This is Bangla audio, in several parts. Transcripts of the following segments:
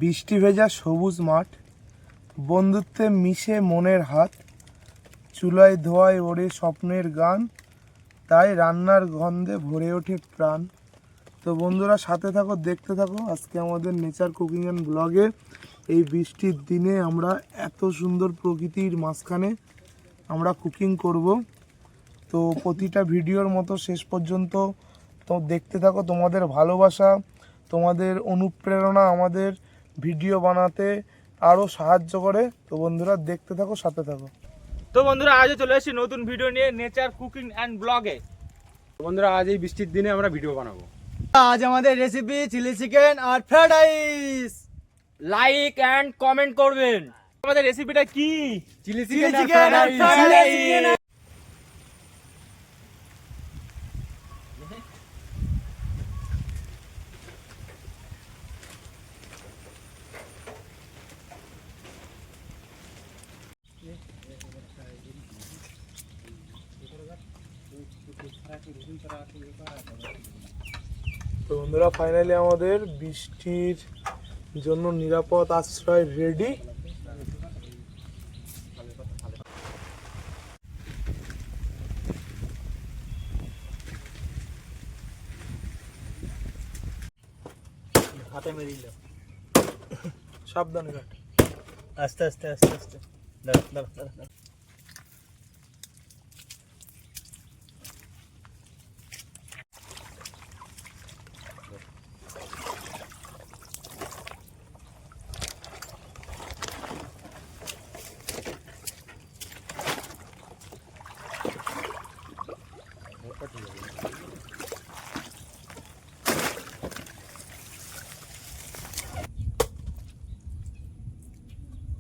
বৃষ্টি ভেজা সবুজ মাঠ, বন্ধুত্বে মিশে মনের হাত, চুলায় ধোয়ায় ওড়ে স্বপ্নের গান, তাই রান্নার গন্ধে ভরে ওঠে প্রাণ। তো বন্ধুরা সাথে থাকো, দেখতে থাকো আজকে আমাদের নেচার কুকিং অ্যান্ড ব্লগে। এই বৃষ্টির দিনে আমরা এত সুন্দর প্রকৃতির মাঝখানে আমরা কুকিং করব। তো প্রতিটা ভিডিওর মতো শেষ পর্যন্ত তো দেখতে থাকো। তোমাদের ভালোবাসা, তোমাদের অনুপ্রেরণা আমাদের ভিডিও বানাতে আরও সাহায্য করে। তো বন্ধুরা দেখতে থাকো, সাথে থাকো। তো বন্ধুরা আজও চলে এসেছি নতুন ভিডিও নিয়ে নেচার কুকিং অ্যান্ড ব্লগে। বন্ধুরা আজ এই বৃষ্টির দিনে আমরা ভিডিও বানাবো। আজ আমাদের রেসিপি চিলি চিকেন আর fried rice. Like and comment করবেন। আমাদের রেসিপিটা কি? চিলি চিকেন আর ফ্রাইড রাইস। তো বন্ধুরা ফাইনালি আমাদের বৃষ্টির জন্য নিরাপদ আশ্রয় রেডি। হাতে মেরে দিল, সাবধানে কাট। আস্তে আস্তে আস্তে আস্তে। দাঁড়া দাঁড়া দাঁড়া।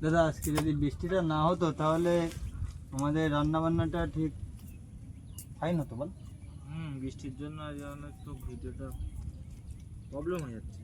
দাদা আজকে যদি বৃষ্টিটা না হতো তাহলে আমাদের রান্না বান্নাটা ঠিক হয় না তো, বল? বৃষ্টির জন্য আজ অনেক তো ভিডিওটা প্রবলেম হয়ে যাচ্ছে।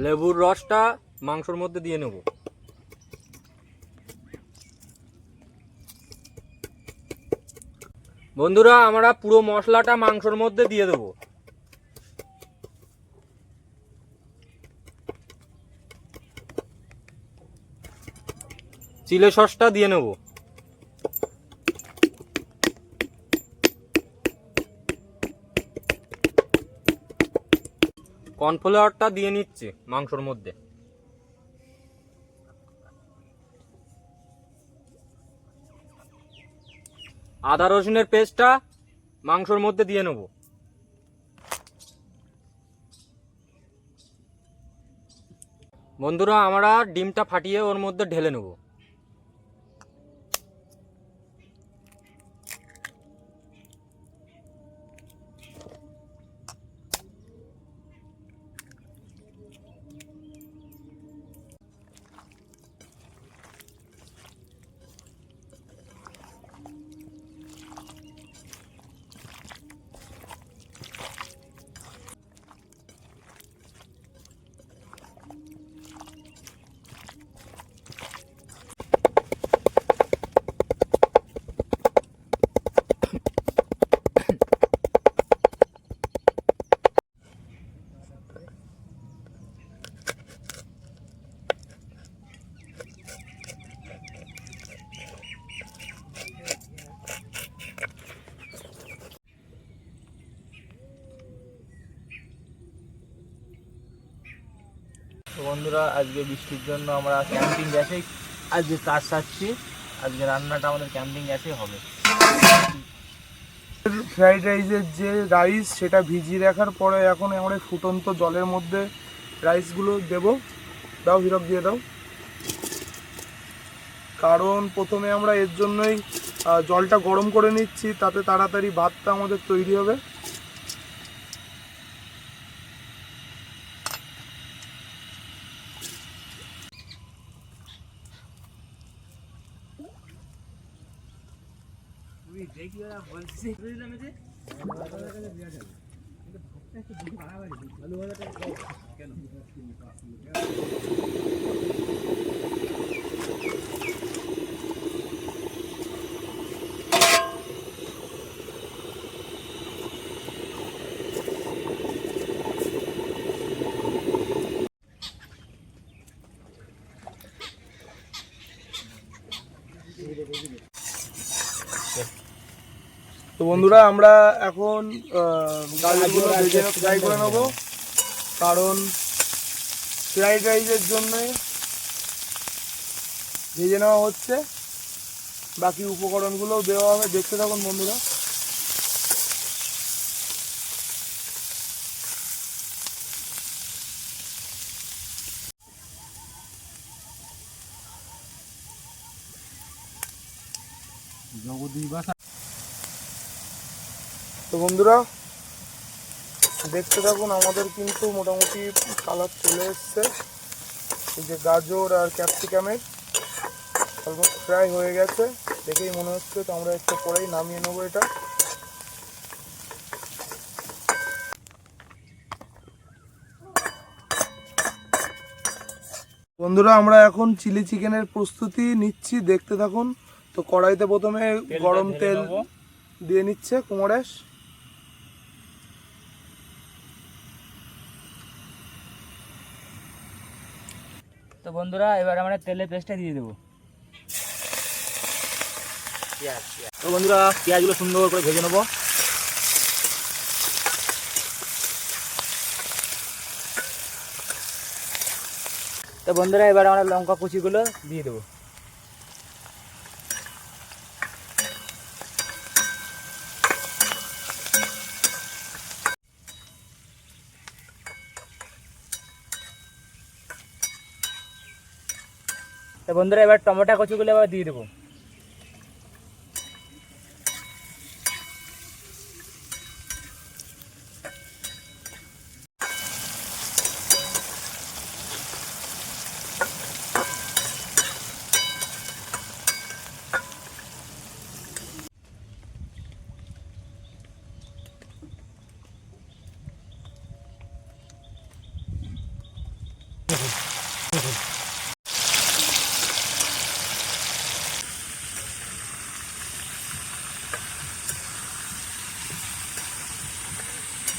লেবুর রসটা মাংসের মধ্যে দিয়ে নেব। বন্ধুরা আমরা পুরো মশলাটা মাংসের মধ্যে দিয়ে দেব। চিলি সসটা দিয়ে নেব। কর্নফ্লাওয়ারটা দিয়ে নিচ্ছে মাংসের মধ্যে। আদা রসুনের পেস্টটা মাংসের মধ্যে দিয়ে নেব। বন্ধুরা আমরা ডিমটা ফাটিয়ে ওর মধ্যে ঢেলে নেব। বন্ধুরা, আজকে বৃষ্টির জন্য আমরা ক্যাম্পিং গ্যাসেই আজকে কাজ সারছি। আজকে রান্নাটা আমাদের ক্যাম্পিং গ্যাসেই হবে। ফ্রাইড রাইসের যে রাইস সেটা ভিজিয়ে রাখার পরে এখন আমরা ফুটন্ত জলের মধ্যে রাইসগুলো দেবো। দাও হিরক, দিয়ে দাও। কারণ প্রথমে আমরা এর জন্যই জলটা গরম করে নিচ্ছি, তাতে তাড়াতাড়ি ভাতটা আমাদের তৈরি হবে। তো বন্ধুরা, আমরা এখন গাজরগুলো ভেজে ফ্রাই করে নেবো, কারণ ফ্রাইড রাইসের জন্য ভেজে নেওয়া হচ্ছে। বাকি উপকরণগুলোও দেওয়া হবে, দেখতে থাকুন বন্ধুরা। তো বন্ধুরা দেখতে থাকুন, আমাদের কিন্তু মোটামুটি কালার চলে এসছে। এই যে গাজর আর ক্যাপসিকামের অলমোস্ট ফ্রাই হয়ে গেছে, দেখেই মনে হচ্ছে। তো আমরা একটু পরেই নামিয়ে নেবো এটা। বন্ধুরা, আমরা এখন চিলি চিকেনের প্রস্তুতি নিচ্ছি, দেখতে থাকুন। তো কড়াইতে প্রথমে গরম তেল দিয়ে নিচ্ছে কুমড়েশ। তো বন্ধুরা, এবার আমরা তেলের পেস্টটা দিয়ে দেবো। তো বন্ধুরা, পেঁয়াজগুলো সুন্দর করে ভেজে নেবো। তো বন্ধুরা, এবার আমরা লঙ্কা কুচিগুলো দিয়ে দেবো। তো বন্ধুরা, এবার টমেটো কুচিগুলো এবার দিয়ে দেবো।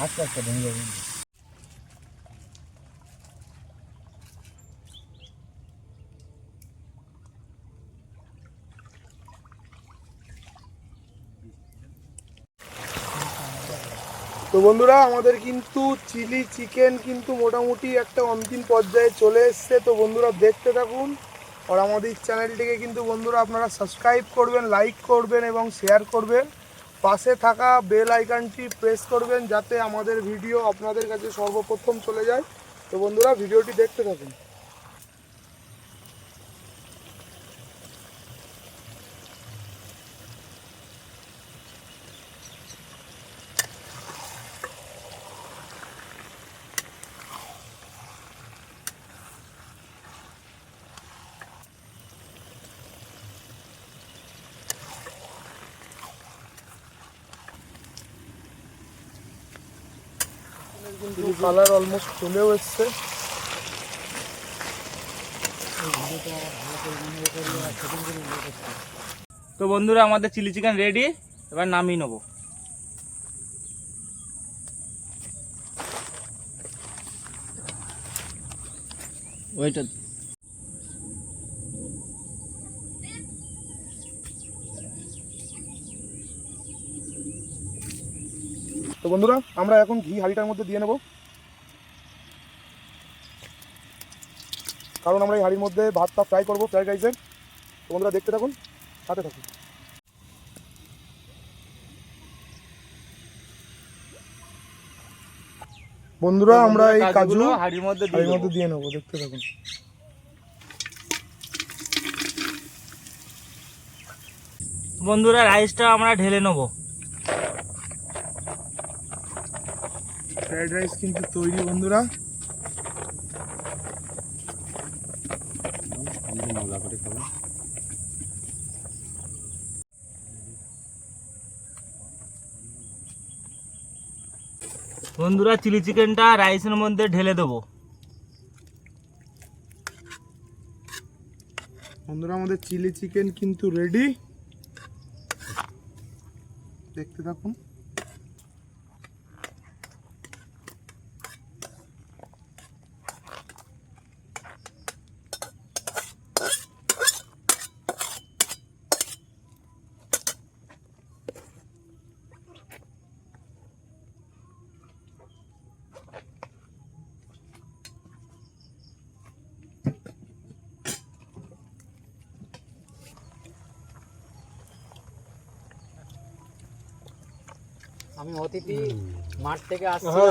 আস্তে আস্তে ভেঙে যাবে। তো বন্ধুরা, আমাদের কিন্তু চিলি চিকেন কিন্তু মোটামুটি একটা অন্তিম পর্যায়ে চলে এসছে। তো বন্ধুরা দেখতে থাকুন, আর আমাদের চ্যানেলটিকে কিন্তু বন্ধুরা আপনারা সাবস্ক্রাইব করবেন, লাইক করবেন এবং শেয়ার করবেন। পাশে থাকা বেল আইকনটি প্রেস করবেন, যাতে আমাদের ভিডিও আপনাদের কাছে সর্বপ্রথম চলে যায়। তো বন্ধুরা, ভিডিওটি দেখতে থাকুন। কিন্তু কালার অলমোস্ট চলেও এসছে। তো বন্ধুরা, আমাদের চিলি চিকেন রেডি, এবার নামিয়ে নেবো। ওইটা তো বন্ধুরা, আমরা এখন ঘি হাঁড়িটার মধ্যে দিয়ে নেব। কারণ আমরা এই হাঁড়ির মধ্যে ভাতটা ফ্রাই করবো ফ্রাইড রাইসের। তো বন্ধুরা দেখতে থাকুন, সাথে থাকুন। বন্ধুরা আমরা এই কাজু কাজুগুলো হাঁড়ির মধ্যে দিয়ে হাঁড়ির দেবো। মধ্যে দিয়ে নেবো, দেখতে থাকুন। বন্ধুরা রাইসটা আমরা ঢেলে নেবো। ফ্রাইড রাইস কিন্তু তৈরি বন্ধুরা। বন্ধুরা চিলি চিকেনটা রাইসের মধ্যে ঢেলে দেবো। বন্ধুরা আমাদের চিলি চিকেন কিন্তু রেডি, দেখতে থাকুন। আমি অতিথি মাঠ থেকে আসছি,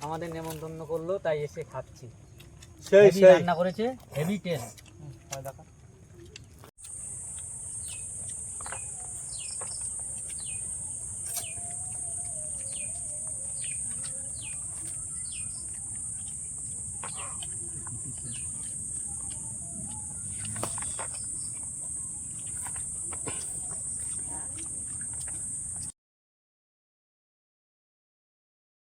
আমাদের নেমন্তন্ন করলো তাই এসে খাচ্ছি। হেভি রান্না করেছে, হেভি টেস্ট।